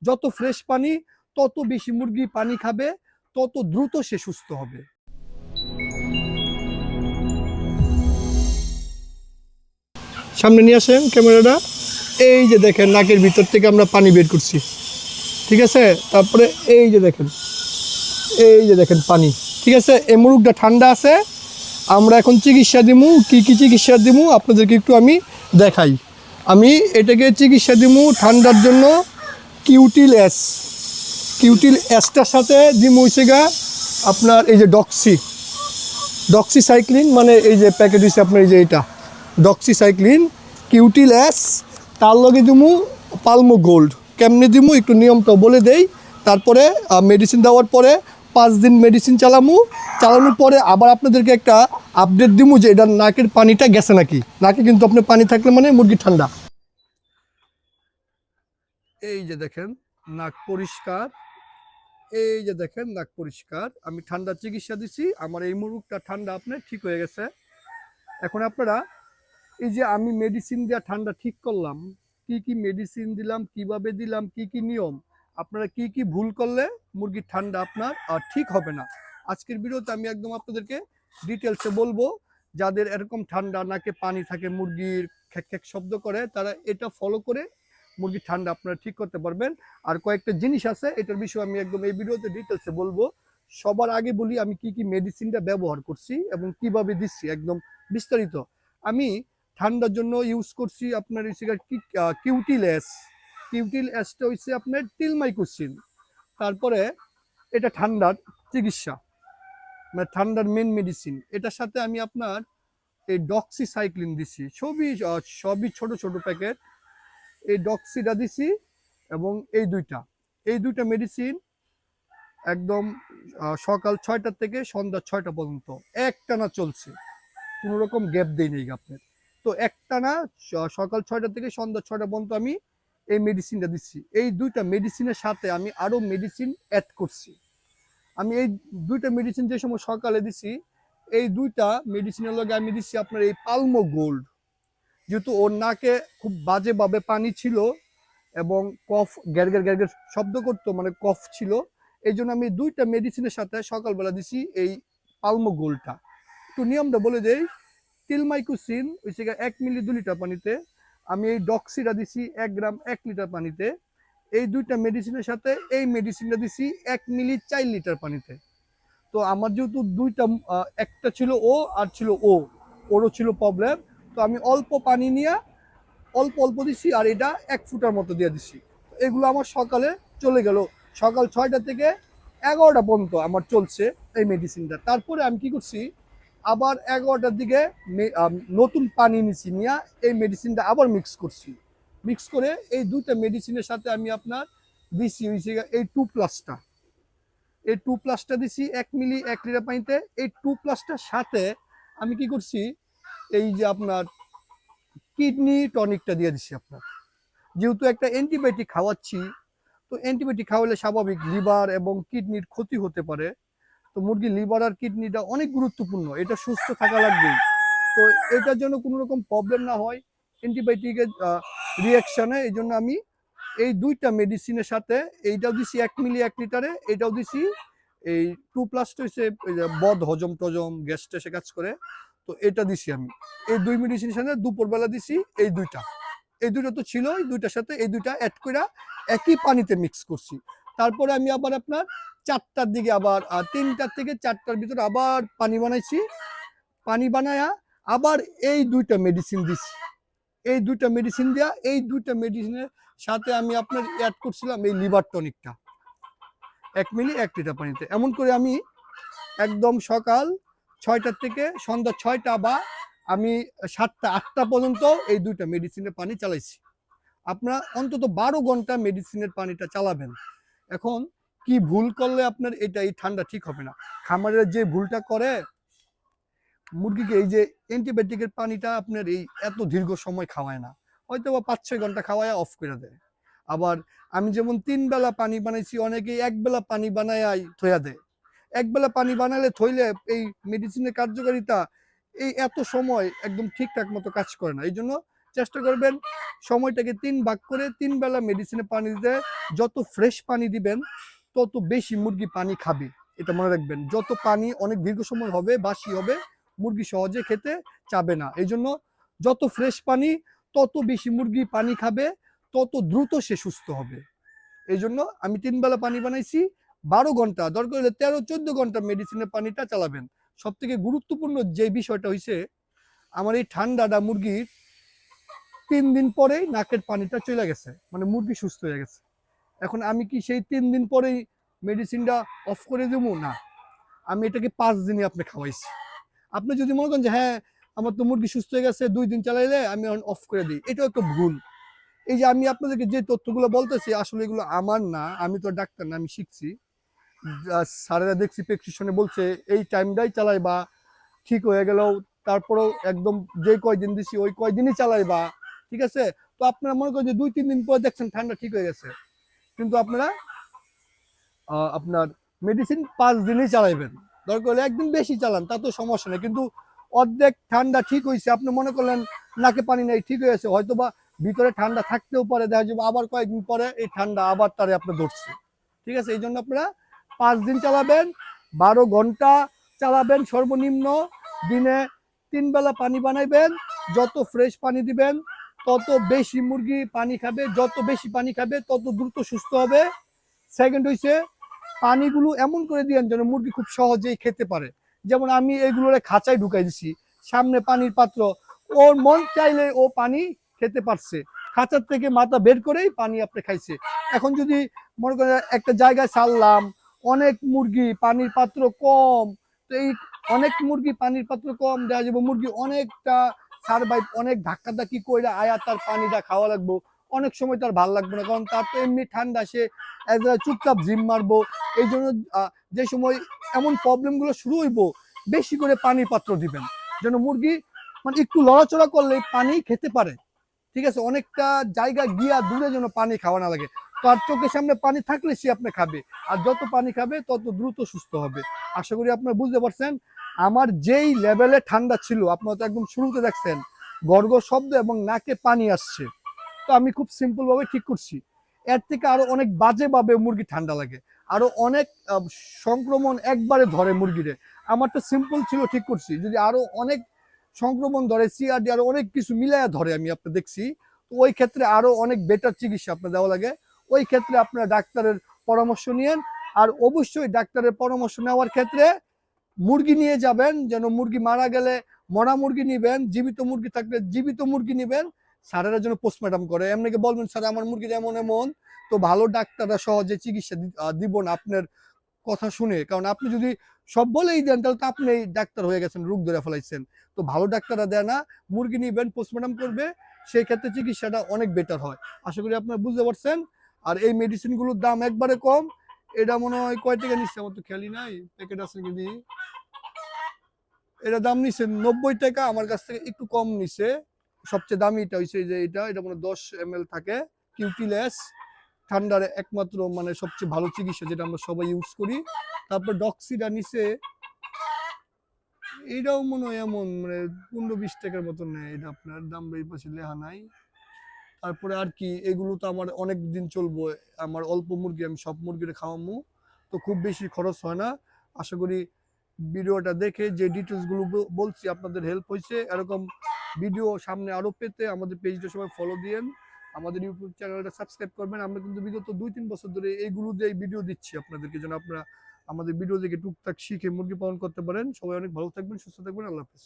যত ফ্রেশ পানি তত বেশি মুরগি পানি খাবে, তত দ্রুত সে সুস্থ হবে। সামনে নিয়ে আসেন ক্যামেরাটা। এই যে দেখেন নাকের ভিতর থেকে আমরা পানি বের করছি, ঠিক আছে। তারপরে এই যে দেখেন পানি, ঠিক আছে। এই মুরগটা ঠান্ডা আছে। আমরা এখন চিকিৎসা দিমু, কি কি চিকিৎসা দিমু আপনাদেরকে একটু আমি দেখাই। আমি এটাকে চিকিৎসা দিমু ঠান্ডার জন্য কিউটিল এসটার সাথে দিমু হইছে গা আপনার এই যে ডক্সিসাইক্লিন, মানে এই যে প্যাকেট হচ্ছে আপনার এই যে এটা ডক্সিসাইক্লিন কিউটিল এস, তার লগে দিমু পালমো গোল্ড। কেমনে দিমু একটু নিয়মটা বলে দেই। তারপরে মেডিসিন দেওয়ার পরে 5 দিন মেডিসিন চালানোর পরে আবার আপনাদেরকে একটা আপডেট দিমু যে এটার নাকের পানিটা গেছে নাকি। নাকে কিন্তু আপনার পানি থাকলে মানে মুরগি ঠান্ডা। এই যে দেখেন নাক পরিষ্কার, এই যে দেখেন নাক পরিষ্কার। আমি ঠান্ডা চিকিৎসা দিছি, আমার এই মুরগটা ঠান্ডা আপনার ঠিক হয়ে গেছে। এখন আপনারা এই যে আমি মেডিসিন দিয়ে ঠান্ডা ঠিক করলাম, কি কি মেডিসিন দিলাম, কিভাবে দিলাম, কি কি নিয়ম, আপনারা কি কি ভুল করলে মুরগির ঠান্ডা আপনার ঠিক হবে না, আজকের ভিডিওতে আমি একদম আপনাদেরকে ডিটেলসে বলবো। যাদের এরকম ঠান্ডা নাকে পানি থাকে, মুরগির খ্যাক খ্যাক শব্দ করে, তারা এটা ফলো করে মুরগির ঠান্ডা আপনারা ঠিক করতে পারবেন। আর কয়েকটা জিনিস আছে, এটার বিষয়ে আমি একদম এই ভিডিওতে ডিটেলসে বলবো। সবার আগে বলি আমি কি কি মেডিসিনটা ব্যবহার করছি এবং কিভাবে দিচ্ছি, একদম বিস্তারিত। আমি ঠান্ডার জন্য ইউজ করছি আপনার কিউটিল এসটা হচ্ছে আপনার টিলমাইকোসিন। তারপরে এটা ঠান্ডার চিকিৎসা, মানে ঠান্ডার মেন মেডিসিন। এটার সাথে আমি আপনার এই ডক্সিসাইক্লিন দিছি, সবই ছোট ছোট প্যাকেট। এই ডক্সিটা দিছি এবং এই দুইটা মেডিসিন একদম সকাল 6টা থেকে সন্ধ্যা 6টা পর্যন্ত একটানা চলছে, কোনো রকম গ্যাপ দেই নেই আপনার। তো একটানা সকাল 6টা থেকে সন্ধ্যা 6টা পর্যন্ত আমি এই মেডিসিনটা দিচ্ছি। এই দুইটা মেডিসিনের সাথে আমি আরো মেডিসিন অ্যাড করছি। আমি এই দুইটা মেডিসিন যে সময় সকালে দিছি, এই দুইটা মেডিসিনের লগে আমি দিচ্ছি আপনার এই পালমো গোল্ড। যেহেতু ওর নাকে খুব বাজেভাবে পানি ছিল এবং কফ গ্যার গ্যার শব্দ করতো, মানে কফ ছিল, এই জন্য আমি দুইটা মেডিসিনের সাথে সকালবেলা দিছি এই পালমো গোল্ডটা। একটু নিয়মটা বলে দেই। টিলমাইকোসিন হচ্ছে 1 মিলি 2 লিটার পানিতে, আমি এই ডক্সিটা দিছি 1 গ্রাম 1 লিটার পানিতে। এই দুইটা মেডিসিনের সাথে এই মেডিসিনটা দিছি 1 মিলি 4 লিটার পানিতে। তো আমার যেহেতু দুইটা, একটা ছিল ও আর ছিল ওরও ছিল প্রবলেম, তো আমি অল্প পানি নিয়ে অল্প অল্প দিছি, আর এটা 1 ফুটার মতো দিয়ে দিছি। এগুলো আমার সকালে চলে গেল, সকাল 6টা থেকে 11টা পর্যন্ত আমার চলছে এই মেডিসিনটা। তারপরে আমি কি করছি, আবার 11টার দিকে নতুন পানি নিছি, নিয়ে এই মেডিসিনটা আবার মিক্স করে এই দুইটা মেডিসিনের সাথে আমি আপনার দিছি হয়েছে এই 2+টা। এই 2+টা দিছি 1 মিলি 1 লিটার পানিতে। এই 2+টার সাথে আমি কি করছি, এই যে আপনার কিডনি টনিকটা দিয়ে দিছি আপনার। যেহেতু একটা অ্যান্টিবায়োটিক খাওয়াচ্ছি, তো অ্যান্টিবায়োটিক খাওয়ালে স্বাভাবিক লিভার এবং কিডনির ক্ষতি হতে পারে। তো মুরগির লিভার আর কিডনিটা অনেক গুরুত্বপূর্ণ, এটা সুস্থ থাকা লাগবে। তো এটার জন্য কোনো রকম প্রবলেম না হয় অ্যান্টিবায়োটিকের রিয়াকশনে, এই জন্য আমি এই দুইটা মেডিসিনের সাথে এইটাও দিছি 1 মিলি 1 লিটারে, এটাও দিছি এই 2+টা হচ্ছে বদ হজম টজম গ্যাস ট্যাসে কাজ করে, তো এটা দিছি আমি। এই দুই মেডিসিনের সাথে দুপুরবেলা দিছি এই দুইটা তো ছিল, এই দুইটার সাথে এই দুইটা অ্যাড করে একই পানিতে মিক্স করছি। তারপরে আমি আবার আপনার 4টার দিকে আবার 3টার থেকে 4টার ভিতরে আবার পানি বানাইছি। পানি বানায়া আবার এই দুইটা মেডিসিন দিছি। এই দুইটা মেডিসিন দিয়া এই দুইটা মেডিসিনের সাথে আমি আপনার অ্যাড করছিলাম এই লিভার টনিকটা 1 মিলি 1 লিটার পানিতে। এমন করে আমি একদম সকাল 6টার থেকে সন্ধ্যা 6টা বা আমি 7টা 8টা পর্যন্ত এই দুইটা মেডিসিনের পানি চালাইছি। আপনারা অন্তত 12 ঘন্টা মেডিসিনের পানিটা চালাবেন। এখন কি ভুল করলে আপনার এটা এই ঠান্ডা ঠিক হবে না। খামারের যে ভুলটা করে, মুরগিকে এই যে অ্যান্টিবায়োটিকের পানিটা আপনার এই এত দীর্ঘ সময় খাওয়ায় না, হয়তো বা 5-6 ঘন্টা খাওয়ায় অফ করে দেয়। আবার আমি যেমন 3 বেলা পানি বানাইছি, অনেকেই 1 বেলা পানি বানায় থইয়া দেয়। 1 বেলা পানি বানালে থইলে এই মেডিসিনের কার্যকারিতা এই এত সময় একদম ঠিকঠাক মতো কাজ করে না। এই জন্য চেষ্টা করবেন সময়টাকে 3 ভাগ করে 3 বেলা মেডিসিনে পানি দিতে। যত ফ্রেশ পানি দিবেন তত বেশি মুরগি পানি খাবে। এটা মনে রাখবেন, যত পানি অনেক দীর্ঘ সময় হবে, বাসি হবে, মুরগি সহজে খেতে চাবে না। এই জন্য যত ফ্রেশ পানি তত বেশি মুরগি পানি খাবে, তত দ্রুত সে সুস্থ হবে। এই জন্য আমি 3 বেলা পানি বানাইছি। 12 ঘন্টা, দরকার হলে 13-14 ঘন্টা মেডিসিনের পানিটা চালাবেন। সব থেকে গুরুত্বপূর্ণ যে বিষয়টা হইছে, আমার এই ঠান্ডাটা মুরগির 3 দিন পরেই নাকের পানিটা চলে গেছে, মানে মুরগি সুস্থ হয়ে গেছে। এখন আমি কি সেই 3 দিন পরেই মেডিসিনটা অফ করে দেবো? না, আমি এটাকে 5 দিনই আপনি খাওয়াইছি। আপনি যদি মনে করেন যে হ্যাঁ আমার তো মুরগি সুস্থ হয়ে গেছে, 2 দিন চালাইলে আমি অফ করে দিই, এটাও একটা ভুল। এই যে আমি আপনাদেরকে যে তথ্যগুলো বলতেছি, আসলে এগুলো আমার না, আমি তো ডাক্তার না, আমি শিখছি। স্যারেরা দেখছি প্রেসক্রিপশনে বলছে এই টাইমটাই চালাইবা, ঠিক হয়ে গেলেও তারপরেও একদম যে কয়দিন দিছি ওই কয়দিনই চালাইবা, ঠিক আছে? তো আপনারা মনে করেন যে 2-3 দিন পর দেখছেন ঠান্ডা ঠিক হয়ে গেছে, কিন্তু আপনারা আপনার মেডিসিন 5 দিনই চালাইবেন। দরকার হলে একদিন বেশি চালান, তা তো সমস্যা নেই। কিন্তু অর্ধেক ঠান্ডা ঠিক হয়েছে, আপনি মনে করলেন নাকে পানি নেই, ঠিক হয়েছে, হয়তো বা ভিতরে ঠান্ডা থাকতেও পারে, দেখা যাবে আবার কয়েকদিন পরে এই ঠান্ডা আবার তারে আপনার ধরছে, ঠিক আছে? এই জন্য আপনারা 5 দিন চালাবেন, 12 ঘন্টা চালাবেন সর্বনিম্ন, দিনে 3 বেলা পানি বানাইবেন। যত ফ্রেশ পানি দিবেন তত বেশি মুরগি পানি খাবে, যত বেশি পানি খাবে তত দ্রুত সুস্থ হবে। সেকেন্ড হইছে, পানিগুলো এমন করে দিয়েন যেন মুরগি খুব সহজেই খেতে পারে। যেমন আমি এইগুলোরে খাঁচায় ঢুকাই দিছি, সামনে পানির পাত্র, ওর মন চাইলে ও পানি খেতে পারছে, খাঁচার থেকে মাথা বের করেই পানি আপনি খাইছে। এখন যদি মনে করেন একটা জায়গায় ছাড়লাম, অনেক মুরগি, পানির পাত্র কম, তো এই অনেক মুরগি পানির পাত্র কম, দেখা যাবে মুরগি অনেকটা সারভাইভ, অনেক ধাক্কাধাক্কি কইরা আয়া তার পানিটা খাওয়া লাগবো, অনেক সময় তার ভাল লাগবে না, কারণ তার তো এমনি ঠান্ডা, সে চুপচাপ জিম মারবো। এই জন্য যে সময় এমন প্রবলেম গুলো শুরু হইব, বেশি করে পানির পাত্র দিবেন, যেন মুরগি মানে একটু লড়াচড়া করলে পানি খেতে পারে, ঠিক আছে? অনেকটা জায়গা গিয়া দূরে যেন পানি খাওয়া না লাগে। তার চোখের সামনে পানি থাকলে সে আপনি খাবে, আর যত পানি খাবে তত দ্রুত সুস্থ হবে। আশা করি আপনারা বুঝতে পারছেন। আমার যেই লেভেলে ঠান্ডা ছিল, আপনারা তো একদম শুরুতে দেখছেন গড়গড় শব্দ এবং নাকে পানি আসছে, তো আমি খুব সিম্পল ভাবে ঠিক করছি। এর থেকে আরো অনেক বাজে ভাবে মুরগি ঠান্ডা লাগে, আরো অনেক সংক্রমণ একবারে ধরে মুরগিরে। আমার তো সিম্পল ছিল, ঠিক করছি। যদি আরো অনেক সংক্রমণ ধরে, সিআরডি আরো অনেক কিছু মিলাইয়া ধরে, আমি আপনার দেখছি, তো ওই ক্ষেত্রে আরো অনেক বেটার চিকিৎসা আপনার দেওয়া লাগে। ওই ক্ষেত্রে আপনারা ডাক্তারের পরামর্শ নিয়েন। আর অবশ্যই ডাক্তারের পরামর্শ নেওয়ার ক্ষেত্রে মুরগি নিয়ে যাবেন, যেন মুরগি মারা গেলে মরা মুরগি নিবেন, জীবিত মুরগি থাকলে জীবিত মুরগি নিবেন। স্যারেরা যেন পোস্টমর্টম করে, এমনিকে বলবেন স্যার আমার মুরগির এমন এমন, তো ভালো ডাক্তাররা সহজে চিকিৎসা দিব না আপনার কথা শুনে। কারণ আপনি যদি সব বলেই দেন তাহলে তো আপনি ডাক্তার হয়ে গেছেন, রোগ ধরে ফেলাইছেন। তো ভালো ডাক্তাররা দেয় না, মুরগি নিবেন, পোস্টমর্টম করবে, সেই ক্ষেত্রে চিকিৎসাটা অনেক বেটার হয়। আশা করি আপনারা বুঝতে পারছেন। আর এই মেডিসিনগুলোর দাম একবারে কম। এটা মনে হয় কয় টাকা নিচ্ছে, আমার তো খেয়ালই নাই, প্যাকেট আছে কি, এটা দাম নিচ্ছে 90 টাকা, আমার কাছ থেকে একটু কম নিছে। সবচেয়ে দামি এটা হইছে যে এটা মনে 10 ml থাকে, কিউটিলেস, ঠান্ডার একমাত্র মানে সবচেয়ে ভালো চিকিৎসা, যেটা আমরা সবাই ইউজ করি। তারপর ডক্সিটা নিছে, এটাও মনে হয় এমন মানে 15-20 টাকার মতন নেয়, এটা আপনার দাম এই পাশে লেখা নাই। তারপরে আর কি, এগুলো তো আমার অনেক দিন চলবো, আমার অল্প মুরগি, আমি সব মুরগির খাওয়ামু, তো খুব বেশি খরচ হয় না। আশা করি ভিডিওটা দেখে যে ডিটেলস গুলো বলছি আপনাদের হেল্প হয়েছে। এরকম ভিডিও সামনে আরো পেতে আমাদের পেজটা সবাই ফলো দিয়েন, আমাদের ইউটিউব চ্যানেলটা সাবস্ক্রাইব করবেন। আমরা কিন্তু বিগত 2-3 বছর ধরে এইগুলো দিয়ে ভিডিও দিচ্ছি আপনাদেরকে, যেন আপনারা আমাদের ভিডিও দেখে টুকটাক শিখে মুরগি পালন করতে পারেন। সবাই অনেক ভালো থাকবেন, সুস্থ থাকবেন, আল্লাহ হাফেজ।